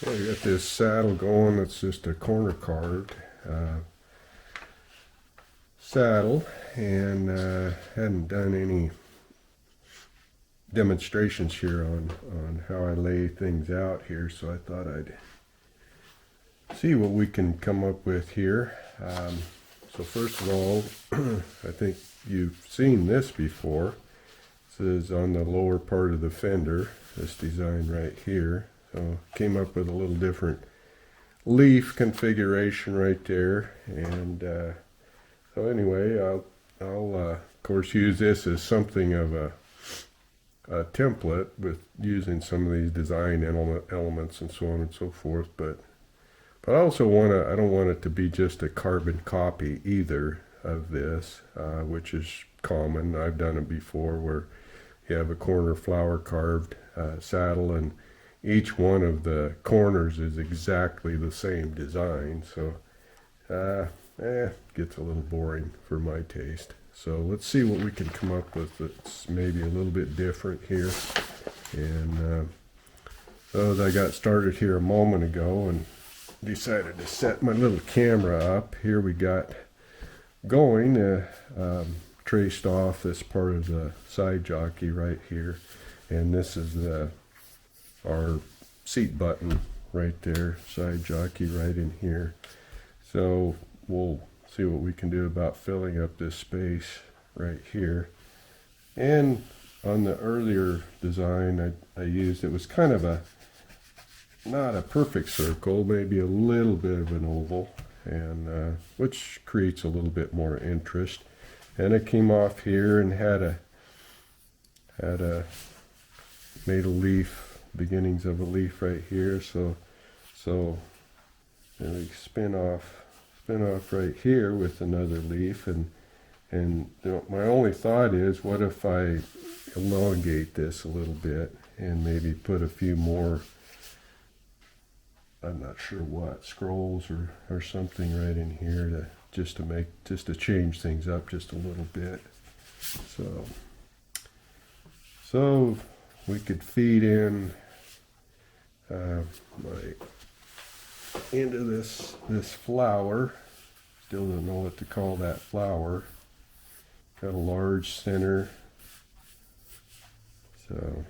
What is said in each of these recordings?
Yeah, I got this saddle going. That's just a corner carved saddle, and hadn't done any demonstrations here on how I lay things out here. So I thought I'd see what we can come up with here. So first of all, I think you've seen this before. This is on the lower part of the fender. This design right here. So came up with a little different leaf configuration right there, and so anyway, I'll of course use this as something of a template with using some of these design elements and so on and so forth. But I also want to. I don't want it to be just a carbon copy either of this, which is common. I've done it before, where you have a corner flower carved saddle, and each one of the corners is exactly the same design. So gets a little boring for my taste. So let's see what we can come up with that's maybe a little bit different here. And so I got started here a moment ago and decided to set my little camera up. Here we got going, traced off this part of the side jockey right here. And this is our seat button right there, side jockey right in here. So we'll see what we can do about filling up this space right here. And on the earlier design I used, it was kind of not a perfect circle, maybe a little bit of an oval, and which creates a little bit more interest. And it came off here and made a leaf, beginnings of a leaf right here. So and we spin off right here with another leaf, and my only thought is, what if I elongate this a little bit and maybe put a few more, I'm not sure what, scrolls or something right in here to change things up just a little bit. So we could feed in into this flower. Still don't know what to call that flower. Got a large center. So,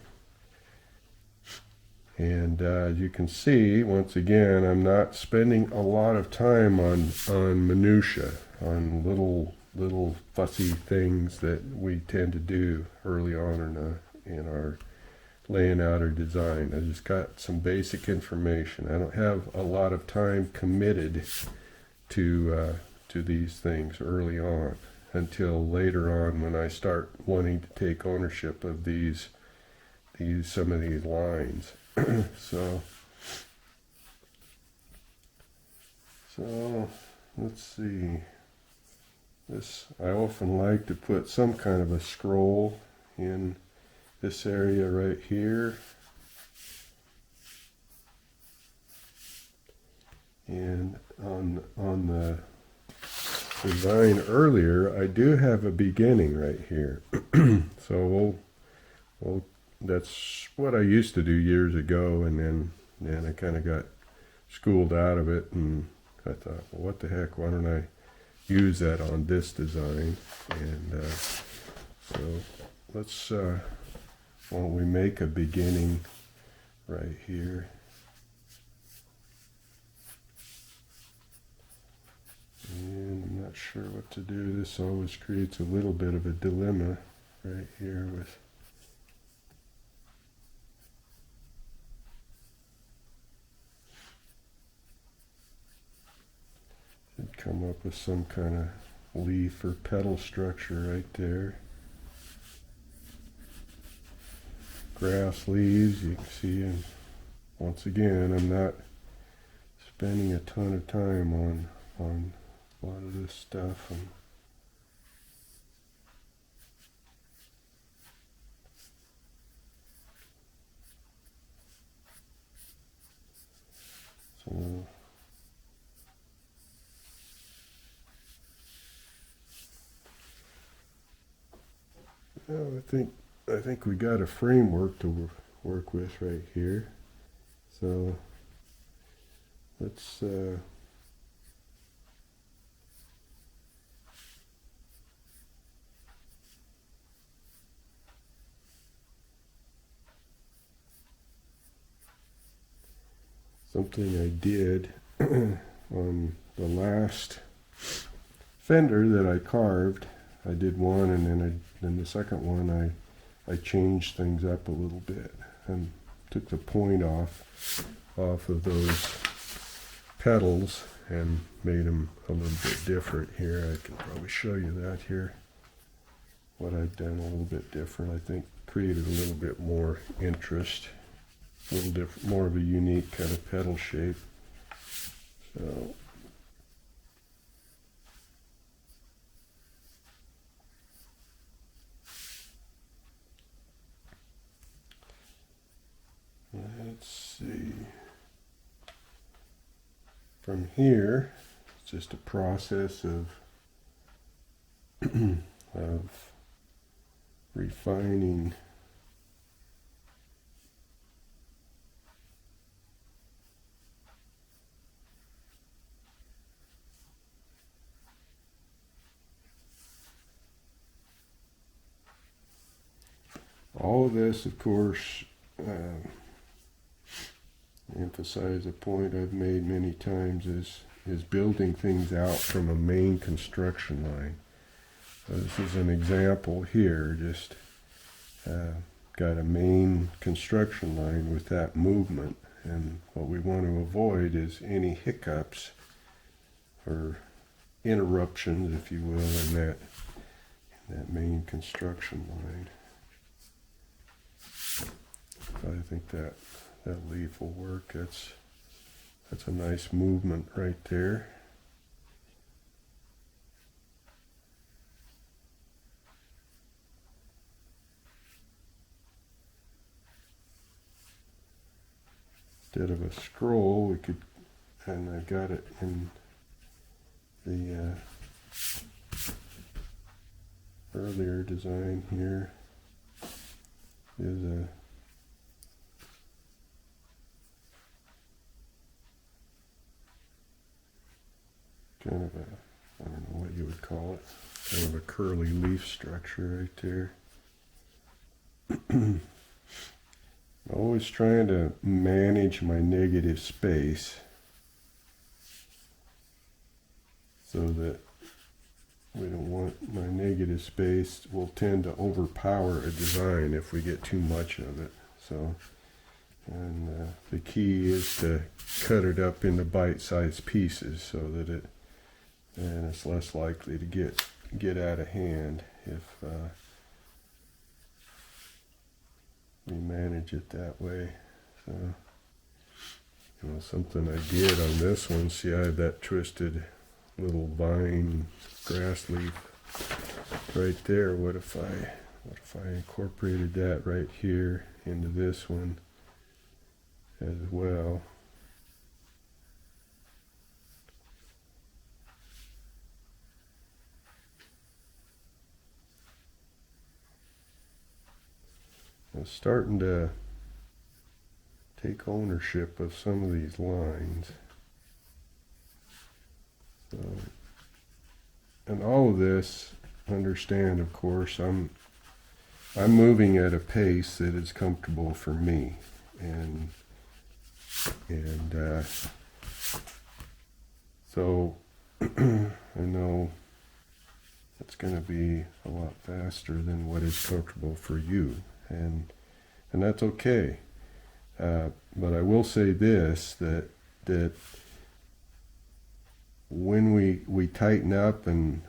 and as you can see, once again, I'm not spending a lot of time on minutia, on little fussy things that we tend to do early on in our laying out our design. I just got some basic information. I don't have a lot of time committed to these things early on, until later on when I start wanting to take ownership of some of these lines. so let's see. This, I often like to put some kind of a scroll in this area right here. And on the design earlier, I do have a beginning right here. So that's what I used to do years ago, and then I kind of got schooled out of it, and I thought, well, what the heck, why don't I use that on this design? And so let's why don't we make a beginning right here. And I'm not sure what to do. This always creates a little bit of a dilemma right here with come up with some kind of leaf or petal structure right there. Grass leaves, you can see, and once again, I'm not spending a ton of time on a lot of this stuff. So I think we got a framework to work with right here. So let's something I did on the last fender that I carved. I did one, and then the second one I changed things up a little bit and took the point off of those petals and made them a little bit different here. I can probably show you that here. What I've done a little bit different, I think, created a little bit more interest, a little different, more of a unique kind of petal shape. So let's see. From here, it's just a process of of refining all of this. Of course, emphasize a point I've made many times is building things out from a main construction line. So this is an example here, just got a main construction line with that movement, and what we want to avoid is any hiccups or interruptions, if you will, in that main construction line. So I think that leaf will work. That's a nice movement right there. Instead of a scroll, we could, and I got it in the earlier design here, is a kind of a, I don't know what you would call it, kind of a curly leaf structure right there. Always trying to manage my negative space so that we don't want my negative space will tend to overpower a design if we get too much of it. So, and the key is to cut it up into bite-sized pieces so that it's less likely to get out of hand if we manage it that way. So, something I did on this one, see, I have that twisted little vine grass leaf right there. What if I incorporated that right here into this one as well? I'm starting to take ownership of some of these lines. So, and all of this, understand, of course, I'm moving at a pace that is comfortable for me, and so I know it's going to be a lot faster than what is comfortable for you, and that's okay. But I will say this, that when we tighten up and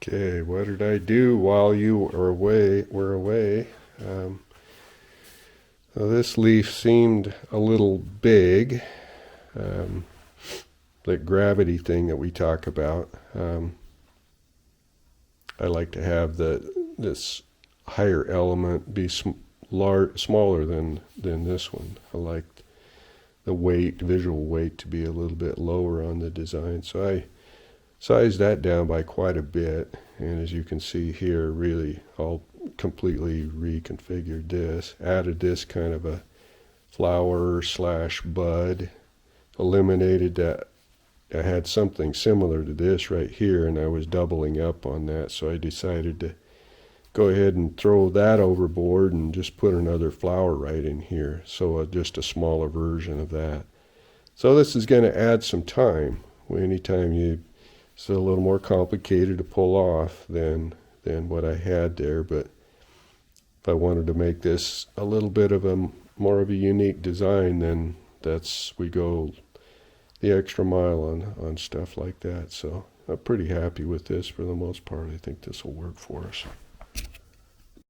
okay, what did I do while you were away? So this leaf seemed a little big, that gravity thing that we talk about. I like to have this higher element be smaller than this one. I like the visual weight to be a little bit lower on the design. So I sized that down by quite a bit, and as you can see here, really I'll completely reconfigured this, added this kind of a flower / bud eliminated that. I had something similar to this right here, and I was doubling up on that, so I decided to go ahead and throw that overboard and just put another flower right in here, so just a smaller version of that. So this is going to add some time. Anytime it's a little more complicated to pull off than what I had there, but if I wanted to make this a little bit of a more of a unique design, then we go the extra mile on stuff like that. So I'm pretty happy with this for the most part. I think this will work for us.